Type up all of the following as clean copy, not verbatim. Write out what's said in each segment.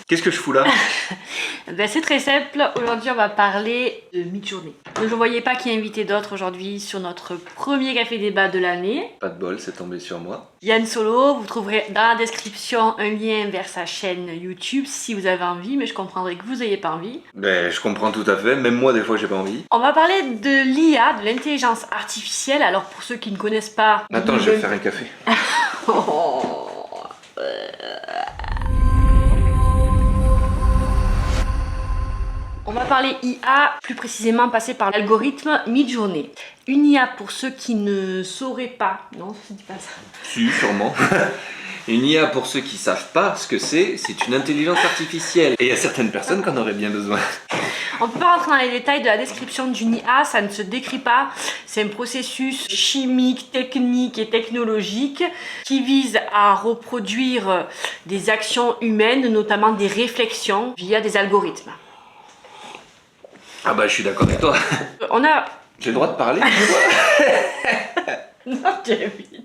Qu'est-ce que je fous là? Ben, c'est très simple, aujourd'hui on va parler de Midjourney. Ne voyez pas qu'il y a invité d'autres aujourd'hui sur notre premier café débat de l'année. Pas de bol, c'est tombé sur moi. Yann Solo, vous trouverez dans la description un lien vers sa chaîne YouTube si vous avez envie, mais je comprendrai que vous n'ayez pas envie. Ben, je comprends tout à fait, même moi des fois j'ai pas envie. On va parler de l'IA, de l'intelligence artificielle. Alors pour ceux qui ne connaissent pas... Attends, je vais faire un café. On va parler IA, plus précisément passer par l'algorithme Midjourney. Une IA, pour ceux qui ne sauraient pas... Non, ça ne dit pas ça. Si, sûrement. Une IA, pour ceux qui savent pas ce que c'est une intelligence artificielle. Et il y a certaines personnes qui en auraient bien besoin. On ne peut pas rentrer dans les détails de la description d'une IA, ça ne se décrit pas. C'est un processus chimique, technique et technologique qui vise à reproduire des actions humaines, notamment des réflexions via des algorithmes. Ah bah je suis d'accord avec toi. On a... J'ai le droit de parler? Non, tu es invité.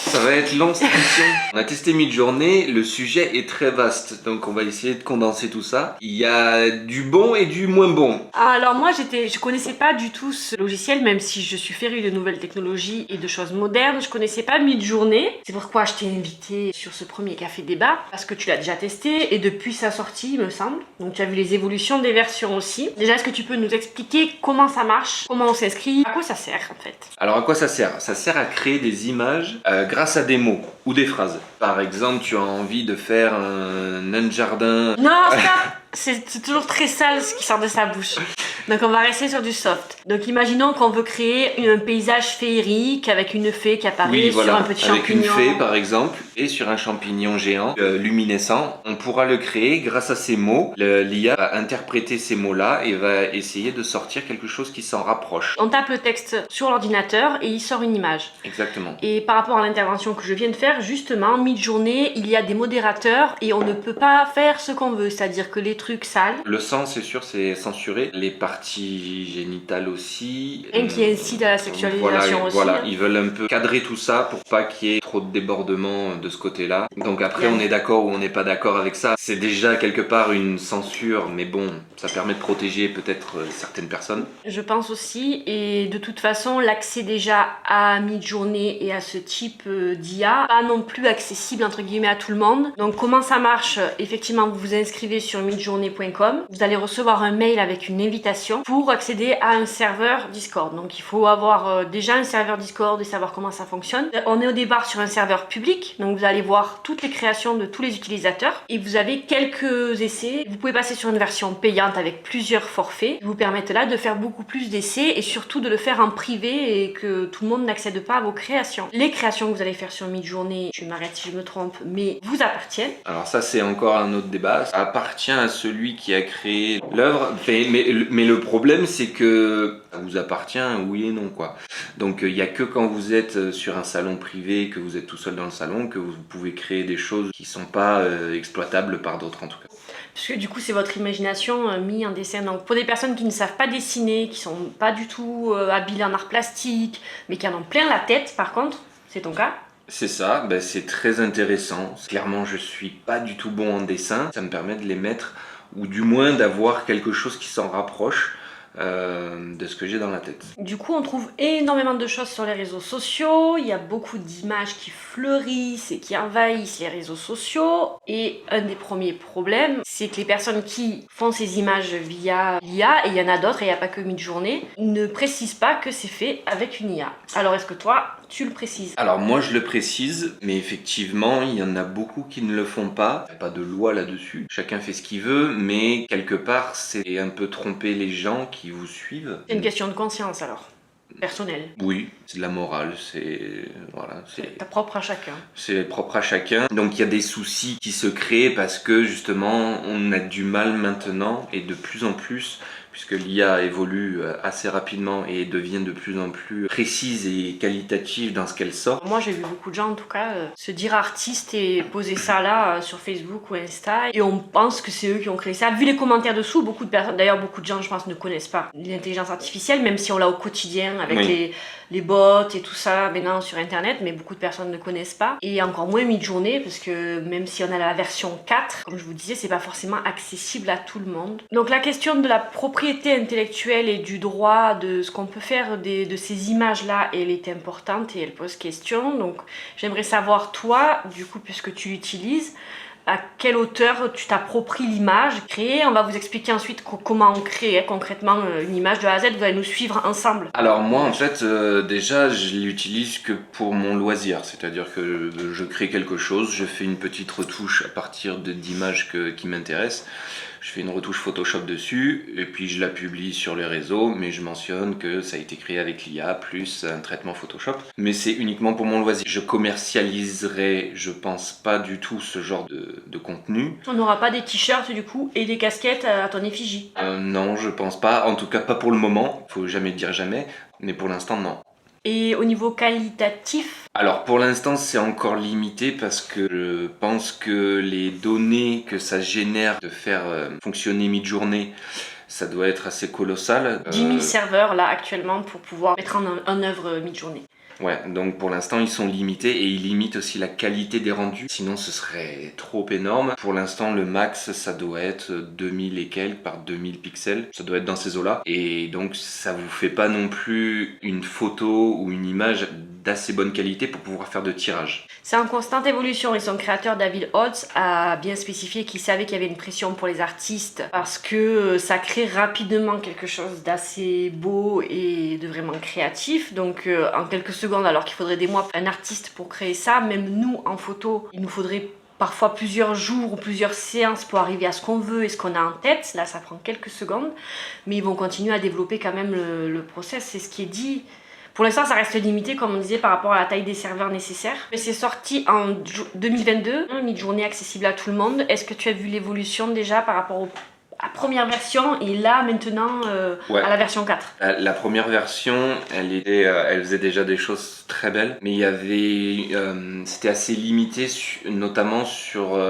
Ça va être long cette émission. On a testé Midjourney, le sujet est très vaste, donc on va essayer de condenser tout ça. Il y a du bon et du moins bon. Alors moi je connaissais pas du tout ce logiciel, même si je suis férue de nouvelles technologies et de choses modernes. Je connaissais pas Midjourney. C'est pourquoi je t'ai invité sur ce premier café débat, parce que tu l'as déjà testé et depuis sa sortie il me semble. Donc tu as vu les évolutions des versions aussi. Déjà, est-ce que tu peux nous expliquer comment ça marche, comment on s'inscrit, à quoi ça sert en fait? Alors à quoi ça sert? Ça sert à créer des images grâce à des mots ou des phrases. Par exemple, tu as envie de faire un nain de jardin. Non, ça c'est toujours très sale ce qui sort de sa bouche. Donc on va rester sur du soft. Donc imaginons qu'on veut créer un paysage féerique avec une fée qui apparaît sur un petit avec champignon. Avec une fée par exemple et sur un champignon géant luminescent. On pourra le créer grâce à ces mots. L'IA va interpréter ces mots-là et va essayer de sortir quelque chose qui s'en rapproche. On tape le texte sur l'ordinateur et il sort une image. Exactement. Et par rapport à l'intervention que je viens de faire, justement, Midjourney, il y a des modérateurs et on ne peut pas faire ce qu'on veut. C'est-à-dire que les trucs sales... Le sang, c'est sûr, c'est censuré. Les parties génitales aussi. Et qui incite à la sexualisation aussi. Voilà, ils veulent un peu cadrer tout ça pour pas qu'il y ait trop de débordements de ce côté-là. Donc après, on est d'accord ou on n'est pas d'accord avec ça. C'est déjà quelque part une censure, mais bon, ça permet de protéger peut-être certaines personnes. Je pense aussi, et de toute façon, l'accès déjà à Midjourney et à ce type d'IA, pas non plus accessible entre guillemets à tout le monde. Donc comment ça marche? Effectivement, vous vous inscrivez sur midjourney.com, vous allez recevoir un mail avec une invitation pour accéder à un serveur Discord. Donc il faut avoir déjà un serveur Discord et savoir comment ça fonctionne. On est au départ sur un serveur public, donc vous allez voir toutes les créations de tous les utilisateurs et vous avez quelques essais. Vous pouvez passer sur une version payante avec plusieurs forfaits qui vous permettent là de faire beaucoup plus d'essais et surtout de le faire en privé et que tout le monde n'accède pas à vos créations. Les créations que vous allez faire sur Midjourney, tu m'arrêtes si je me trompe, mais vous appartiennent. Alors ça c'est encore un autre débat, ça appartient à celui qui a créé l'œuvre, mais le problème c'est que ça vous appartient oui et non quoi. Donc il n'y a que quand vous êtes sur un salon privé, que vous êtes tout seul dans le salon, que vous pouvez créer des choses qui sont pas exploitables par d'autres en tout cas. Parce que du coup c'est votre imagination mise en dessin. Donc pour des personnes qui ne savent pas dessiner, qui sont pas du tout habiles en art plastique, mais qui en ont plein la tête par contre, c'est ton cas? C'est ça, ben c'est très intéressant. Clairement je suis pas du tout bon en dessin, ça me permet de les mettre, ou du moins d'avoir quelque chose qui s'en rapproche de ce que j'ai dans la tête. Du coup on trouve énormément de choses sur les réseaux sociaux, il y a beaucoup d'images qui fleurissent et qui envahissent les réseaux sociaux et un des premiers problèmes c'est que les personnes qui font ces images via l'IA, et il y en a d'autres et il n'y a pas que Midjourney, ne précisent pas que c'est fait avec une IA. Alors est-ce que toi tu le précises? Alors moi je le précise, mais effectivement il y en a beaucoup qui ne le font pas. Il n'y a pas de loi là-dessus, chacun fait ce qu'il veut, mais quelque part c'est un peu tromper les gens qui vous suivent. C'est une question de conscience alors, personnelle. Oui, c'est de la morale, c'est voilà, c'est propre à chacun. C'est propre à chacun. Donc il y a des soucis qui se créent parce que justement on a du mal maintenant et de plus en plus, puisque l'IA évolue assez rapidement et devient de plus en plus précise et qualitative dans ce qu'elle sort. Moi j'ai vu beaucoup de gens en tout cas se dire artistes et poser ça là sur Facebook ou Insta et on pense que c'est eux qui ont créé ça. Vu les commentaires dessous, beaucoup de personnes, d'ailleurs beaucoup de gens je pense ne connaissent pas l'intelligence artificielle, même si on l'a au quotidien avec les bots et tout ça maintenant sur internet, mais beaucoup de personnes ne connaissent pas. Et encore moins Midjourney, parce que même si on a la version 4, comme je vous disais, c'est pas forcément accessible à tout le monde. Donc la question de la propriété intellectuelle et du droit de ce qu'on peut faire de ces images-là, elle est importante et elle pose question. Donc j'aimerais savoir, toi, du coup, puisque tu l'utilises, à quelle hauteur tu t'appropries l'image créée. On va vous expliquer ensuite comment on crée concrètement une image de A à Z. Vous allez nous suivre ensemble. Alors moi en fait déjà je l'utilise que pour mon loisir, c'est-à-dire que je crée quelque chose, je fais une petite retouche à partir d'images qui m'intéressent. Je fais une retouche Photoshop dessus et puis je la publie sur les réseaux, mais je mentionne que ça a été créé avec l'IA plus un traitement Photoshop. Mais c'est uniquement pour mon loisir. Je commercialiserai, je pense pas du tout ce genre de contenu. On n'aura pas des t-shirts du coup et des casquettes à ton effigie. Non, je pense pas. En tout cas pas pour le moment. Faut jamais dire jamais. Mais pour l'instant non. Et au niveau qualitatif? Alors pour l'instant c'est encore limité parce que je pense que les données que ça génère de faire fonctionner Midjourney, ça doit être assez colossal. 10 000 serveurs là actuellement pour pouvoir mettre en œuvre Midjourney. Ouais, donc pour l'instant ils sont limités et ils limitent aussi la qualité des rendus, sinon ce serait trop énorme. Pour l'instant le max ça doit être 2000 et quelques par 2000 pixels, ça doit être dans ces eaux-là. Et donc ça vous fait pas non plus une photo ou une image d'assez bonne qualité pour pouvoir faire de tirage. C'est en constante évolution et son créateur David Hotz a bien spécifié qu'il savait qu'il y avait une pression pour les artistes parce que ça crée rapidement quelque chose d'assez beau et de vraiment créatif. Donc en quelques secondes, alors qu'il faudrait des mois pour un artiste pour créer ça, même nous en photo, il nous faudrait parfois plusieurs jours ou plusieurs séances pour arriver à ce qu'on veut et ce qu'on a en tête. Là ça prend quelques secondes, mais ils vont continuer à développer quand même le process, c'est ce qui est dit. Pour l'instant, ça reste limité, comme on disait, par rapport à la taille des serveurs nécessaires. Mais c'est sorti en 2022, Midjourney accessible à tout le monde. Est-ce que tu as vu l'évolution déjà par rapport à la première version et là, maintenant, Ouais. à la version 4? La première version, elle faisait déjà des choses très belles, mais il y avait, c'était assez limité, notamment sur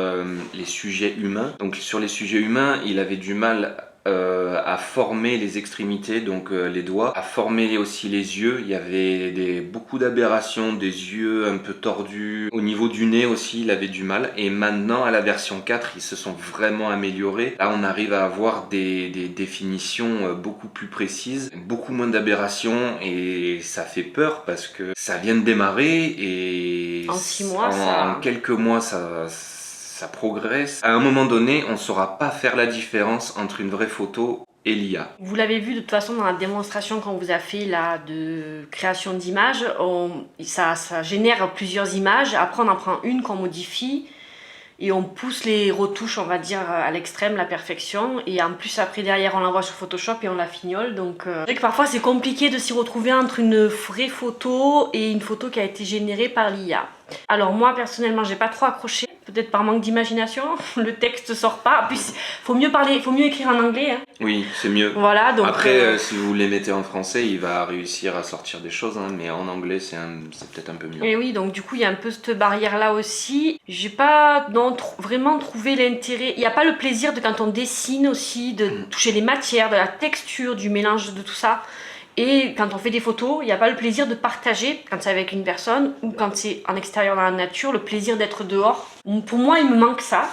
les sujets humains. Donc sur les sujets humains, il avait du mal à former les extrémités, donc les doigts, à former aussi les yeux. Il y avait beaucoup d'aberrations, des yeux un peu tordus. Au niveau du nez aussi, il avait du mal. Et maintenant, à la version 4, ils se sont vraiment améliorés. Là, on arrive à avoir des définitions beaucoup plus précises, beaucoup moins d'aberrations, et ça fait peur parce que ça vient de démarrer et En 6 mois, en quelques mois, ça progresse. À un moment donné, on ne saura pas faire la différence entre une vraie photo et l'IA. Vous l'avez vu de toute façon dans la démonstration qu'on vous a fait là de création d'images, ça génère plusieurs images, après on en prend une qu'on modifie et on pousse les retouches, on va dire, à l'extrême, la perfection, et en plus après derrière on l'envoie sur Photoshop et on la fignole. Donc c'est vrai que parfois c'est compliqué de s'y retrouver entre une vraie photo et une photo qui a été générée par l'IA. Alors moi personnellement j'ai pas trop accroché, peut-être par manque d'imagination, le texte sort pas. Puis faut mieux écrire en anglais. Hein. Oui, c'est mieux. Voilà, donc après, si vous les mettez en français, il va réussir à sortir des choses, hein, mais en anglais c'est peut-être un peu mieux. Et oui, donc du coup il y a un peu cette barrière là aussi. J'ai pas vraiment trouvé l'intérêt. Il n'y a pas le plaisir de quand on dessine aussi, de toucher les matières, de la texture, du mélange de tout ça. Et quand on fait des photos, il n'y a pas le plaisir de partager quand c'est avec une personne ou quand c'est en extérieur dans la nature, le plaisir d'être dehors. Pour moi, il me manque ça.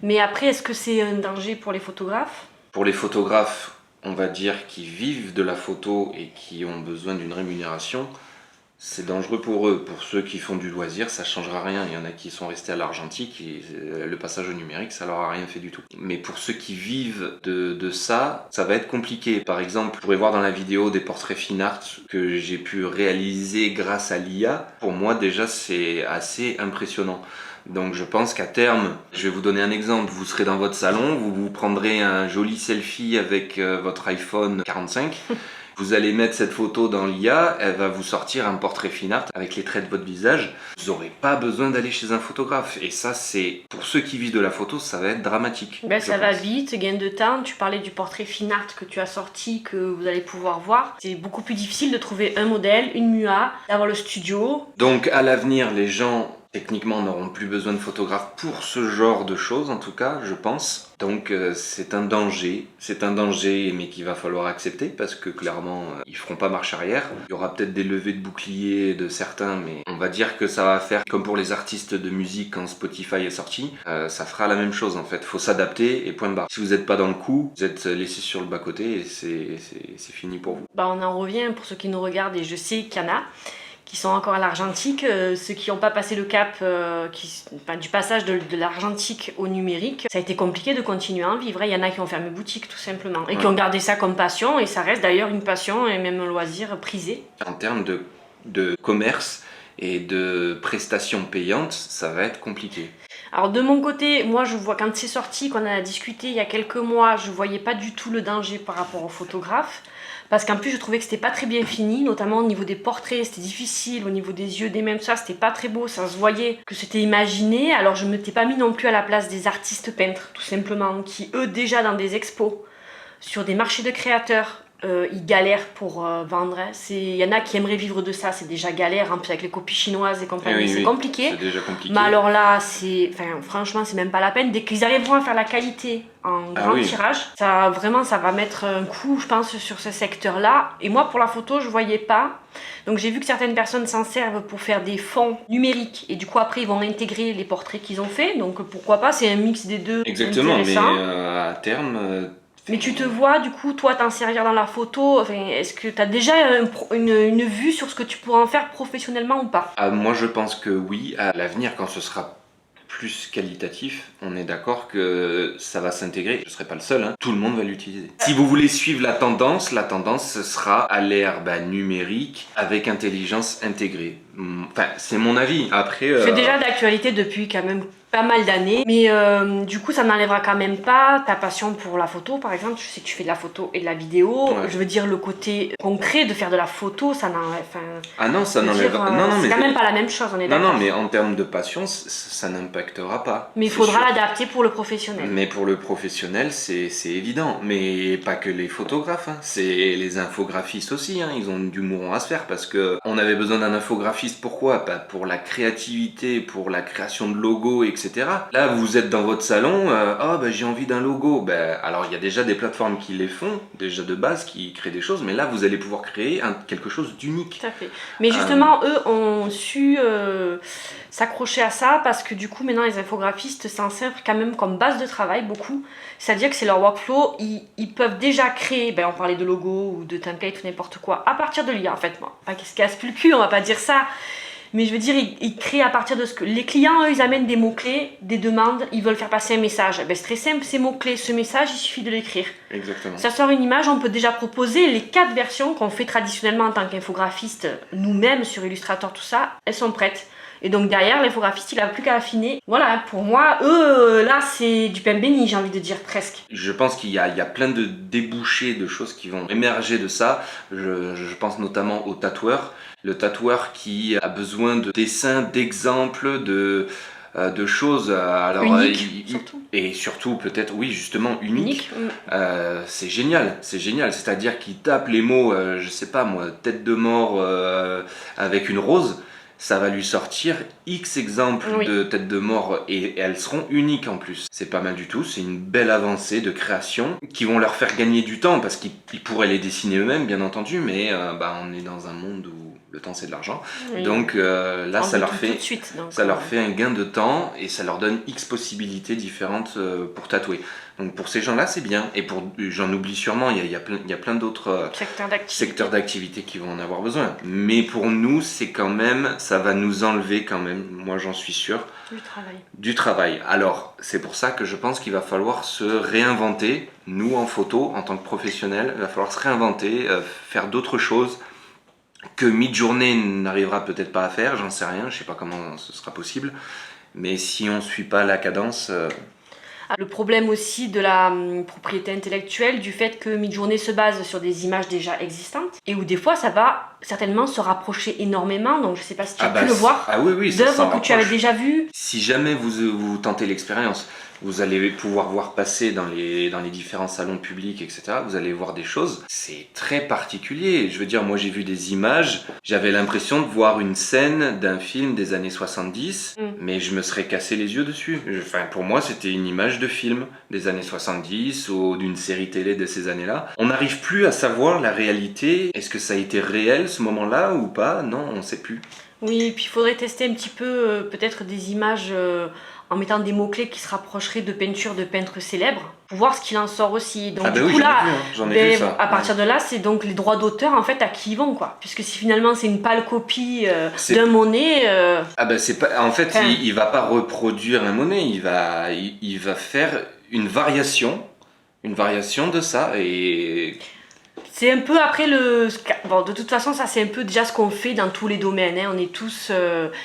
Mais après, est-ce que c'est un danger pour les photographes? Pour les photographes, on va dire, qui vivent de la photo et qui ont besoin d'une rémunération, c'est dangereux pour eux. Pour ceux qui font du loisir, ça changera rien. Il y en a qui sont restés à l'argentique et le passage au numérique, ça leur a rien fait du tout. Mais pour ceux qui vivent de ça, ça va être compliqué. Par exemple, vous pourrez voir dans la vidéo des portraits fine art que j'ai pu réaliser grâce à l'IA. Pour moi, déjà, c'est assez impressionnant. Donc je pense qu'à terme, je vais vous donner un exemple, vous serez dans votre salon, vous vous prendrez un joli selfie avec votre iPhone 45, vous allez mettre cette photo dans l'IA, elle va vous sortir un portrait fine art avec les traits de votre visage, vous n'aurez pas besoin d'aller chez un photographe. Et ça, c'est pour ceux qui vivent de la photo, ça va être dramatique. Ben, ça va vite, gain de temps. Tu parlais du portrait fine art que tu as sorti, que vous allez pouvoir voir. C'est beaucoup plus difficile de trouver un modèle, une MUA, d'avoir le studio. Donc à l'avenir, les gens Techniquement, on n'aura plus besoin de photographe pour ce genre de choses, en tout cas, je pense. Donc c'est un danger, mais qu'il va falloir accepter parce que clairement, ils feront pas marche arrière. Il y aura peut-être des levées de boucliers de certains, mais on va dire que ça va faire comme pour les artistes de musique quand Spotify est sorti. Ça fera la même chose en fait. Faut s'adapter et point de barre. Si vous n'êtes pas dans le coup, vous êtes laissé sur le bas-côté et c'est fini pour vous. On en revient pour ceux qui nous regardent et je sais qu'il y en a qui sont encore à l'argentique, ceux qui n'ont pas passé le cap du passage de l'argentique au numérique, ça a été compliqué de continuer à en vivre. Il y en a qui ont fermé boutique tout simplement et qui ont gardé ça comme passion et ça reste d'ailleurs une passion et même un loisir prisé. En termes de commerce et de prestations payantes, ça va être compliqué. Alors de mon côté, moi je vois quand c'est sorti, qu'on a discuté il y a quelques mois, je voyais pas du tout le danger par rapport aux photographes. Parce qu'en plus je trouvais que c'était pas très bien fini, notamment au niveau des portraits, c'était difficile, au niveau des yeux, des mains, tout ça, c'était pas très beau, ça se voyait que c'était imaginé. Alors je m'étais pas mis non plus à la place des artistes peintres, tout simplement, qui eux déjà dans des expos, sur des marchés de créateurs, ils galèrent pour vendre. Il y en a qui aimeraient vivre de ça, c'est déjà galère, en plus avec les copies chinoises et compagnie, c'est compliqué. C'est déjà compliqué. Mais alors là, franchement, c'est même pas la peine. Dès qu'ils arriveront à faire la qualité en grand tirage, ça va mettre un coup, je pense, sur ce secteur-là. Et moi, pour la photo, je voyais pas. Donc j'ai vu que certaines personnes s'en servent pour faire des fonds numériques et du coup après ils vont intégrer les portraits qu'ils ont fait. Donc pourquoi pas, c'est un mix des deux. Exactement, mais à terme... Mais tu te vois, du coup, toi, t'en servir dans la photo, est-ce que tu as déjà une vue sur ce que tu pourras en faire professionnellement ou pas? Moi, je pense que oui. À l'avenir, quand ce sera plus qualitatif, on est d'accord que ça va s'intégrer. Je ne serai pas le seul, hein. Tout le monde va l'utiliser. Si vous voulez suivre la tendance ce sera à l'ère numérique avec intelligence intégrée. Enfin, c'est mon avis. Après, c'est déjà d'actualité depuis quand même pas mal d'années, mais du coup ça n'enlèvera quand même pas ta passion pour la photo. Par exemple, je sais que tu fais de la photo et de la vidéo. Je veux dire, le côté concret de faire de la photo, ça n'enlève... Ah non, ça n'enlève... c'est quand même pas la même chose, on est d'accord. Non, mais en termes de passion, ça n'impactera pas. Mais il faudra l'adapter pour le professionnel. Mais pour le professionnel, c'est évident. Mais pas que les photographes, hein. C'est les infographistes aussi, hein. Ils ont du mouron à se faire parce que on avait besoin d'un infographiste. Pourquoi? Pas pour la créativité, pour la création de logos, etc. Là, vous êtes dans votre salon, j'ai envie d'un logo. Alors, il y a déjà des plateformes qui les font, déjà de base, qui créent des choses, mais là, vous allez pouvoir créer quelque chose d'unique. Tout à fait. Mais justement, eux ont su s'accrocher à ça parce que du coup, maintenant, les infographistes s'en servent quand même comme base de travail, beaucoup. C'est-à-dire que c'est leur workflow, ils peuvent déjà créer, on parlait de logo ou de template ou n'importe quoi, à partir de l'IA, en fait. Pas qu'ils se cassent plus le cul, on va pas dire ça. Mais je veux dire, ils créent à partir de ce que... Les clients, eux, ils amènent des mots-clés, des demandes, ils veulent faire passer un message. C'est très simple, ces mots-clés, ce message, il suffit de l'écrire. Exactement. Ça sort une image, on peut déjà proposer les 4 versions qu'on fait traditionnellement en tant qu'infographiste, nous-mêmes, sur Illustrator, tout ça, elles sont prêtes. Et donc derrière, l'infographiste, il n'a plus qu'à affiner. Voilà, pour moi, eux, là, c'est du pain béni, j'ai envie de dire, presque. Je pense qu'il y a plein de débouchés, de choses qui vont émerger de ça. Je pense notamment aux tatoueurs. Le tatoueur qui a besoin de dessins, d'exemples, de choses unique, surtout. Et surtout peut-être justement unique. C'est génial, c'est-à-dire qu'il tape les mots, je sais pas moi, tête de mort avec une rose. Ça va lui sortir X exemples de têtes de mort et elles seront uniques en plus. C'est pas mal du tout, c'est une belle avancée de création qui vont leur faire gagner du temps parce qu'ils pourraient les dessiner eux-mêmes bien entendu, mais on est dans un monde où le temps c'est de l'argent. Donc là ça leur fait un gain de temps et ça leur donne X possibilités différentes pour tatouer. Donc pour ces gens-là c'est bien et j'en oublie sûrement, il y a plein d'autres secteurs d'activité qui vont en avoir besoin. Mais pour nous c'est quand même, ça va nous enlever quand même, moi j'en suis sûr, du travail. Alors c'est pour ça que je pense qu'il va falloir se réinventer, nous en photo en tant que professionnels, il va falloir se réinventer, faire d'autres choses que Midjourney n'arrivera peut-être pas à faire, j'en sais rien, je sais pas comment ce sera possible, mais si on suit pas la cadence... Le problème aussi de la propriété intellectuelle, du fait que Midjourney se base sur des images déjà existantes, et où des fois ça va certainement se rapprocher énormément. Donc je sais pas si tu as Ah pu le voir. Ah oui, oui, ça s'en D'œuvres que tu avais rapproche. déjà vues. Si jamais vous tentez l'expérience, vous allez pouvoir voir passer dans les différents salons publics, etc. Vous allez voir des choses. C'est très particulier. Je veux dire, moi j'ai vu des images. J'avais l'impression de voir une scène d'un film des années 70, mais je me serais cassé les yeux dessus. Enfin, pour moi, c'était une image de film des années 70 ou d'une série télé de ces années-là. On n'arrive plus à savoir la réalité. Est-ce que ça a été réel ce moment-là ou pas? Non, on ne sait plus. Oui, puis il faudrait tester un petit peu peut-être des images en mettant des mots-clés qui se rapprocheraient de peintures de peintres célèbres pour voir ce qu'il en sort aussi. Donc Ah du bah oui, coup là, j'en ai vu ça. à partir de là, c'est donc les droits d'auteur en fait à qui ils vont quoi. Puisque si finalement c'est une pâle copie d'un Monet, Ah ben c'est pas. En fait, Enfin. il va pas reproduire un Monet. Il va faire une variation de ça et c'est un peu après le... Bon, de toute façon, ça c'est un peu déjà ce qu'on fait dans tous les domaines. Hein. On est tous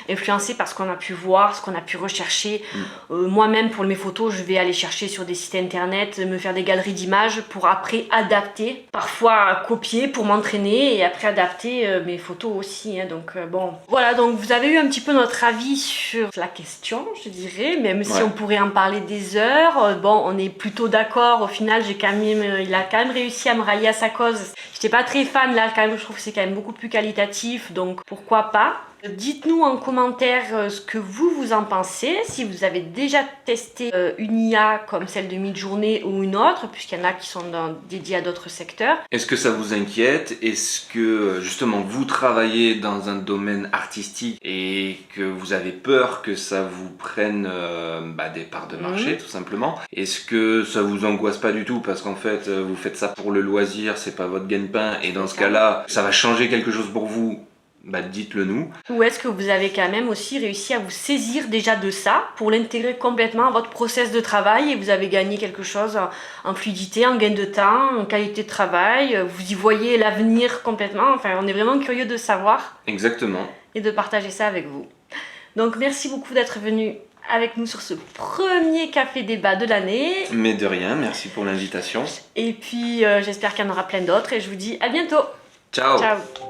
influencés par ce qu'on a pu voir, ce qu'on a pu rechercher. Moi-même, pour mes photos, je vais aller chercher sur des sites internet, me faire des galeries d'images pour après adapter. Parfois copier pour m'entraîner et après adapter mes photos aussi. Hein. Donc bon, voilà, donc vous avez eu un petit peu notre avis sur la question, je dirais. Même si on pourrait en parler des heures. Bon, on est plutôt d'accord. Au final, il a quand même réussi à me rallier à sa cause. J'étais pas très fan là, quand même, je trouve que c'est quand même beaucoup plus qualitatif, donc pourquoi pas. Dites-nous en commentaire ce que vous en pensez, si vous avez déjà testé une IA comme celle de Midjourney ou une autre, puisqu'il y en a qui sont dédiés à d'autres secteurs. est-ce que ça vous inquiète? Est-ce que justement vous travaillez dans un domaine artistique et que vous avez peur que ça vous prenne des parts de marché tout simplement? Est-ce que ça vous angoisse pas du tout parce qu'en fait vous faites ça pour le loisir, c'est pas votre gagne-pain et dans ce cas-là ça va changer quelque chose pour vous? Dites-le nous. Ou est-ce que vous avez quand même aussi réussi à vous saisir déjà de ça pour l'intégrer complètement à votre process de travail et vous avez gagné quelque chose en fluidité, en gain de temps, en qualité de travail, vous y voyez l'avenir complètement, enfin on est vraiment curieux de savoir. Exactement. Et de partager ça avec vous. Donc merci beaucoup d'être venu avec nous sur ce premier café débat de l'année. Mais de rien, merci pour l'invitation. Et puis j'espère qu'il y en aura plein d'autres et je vous dis à bientôt. Ciao. Ciao.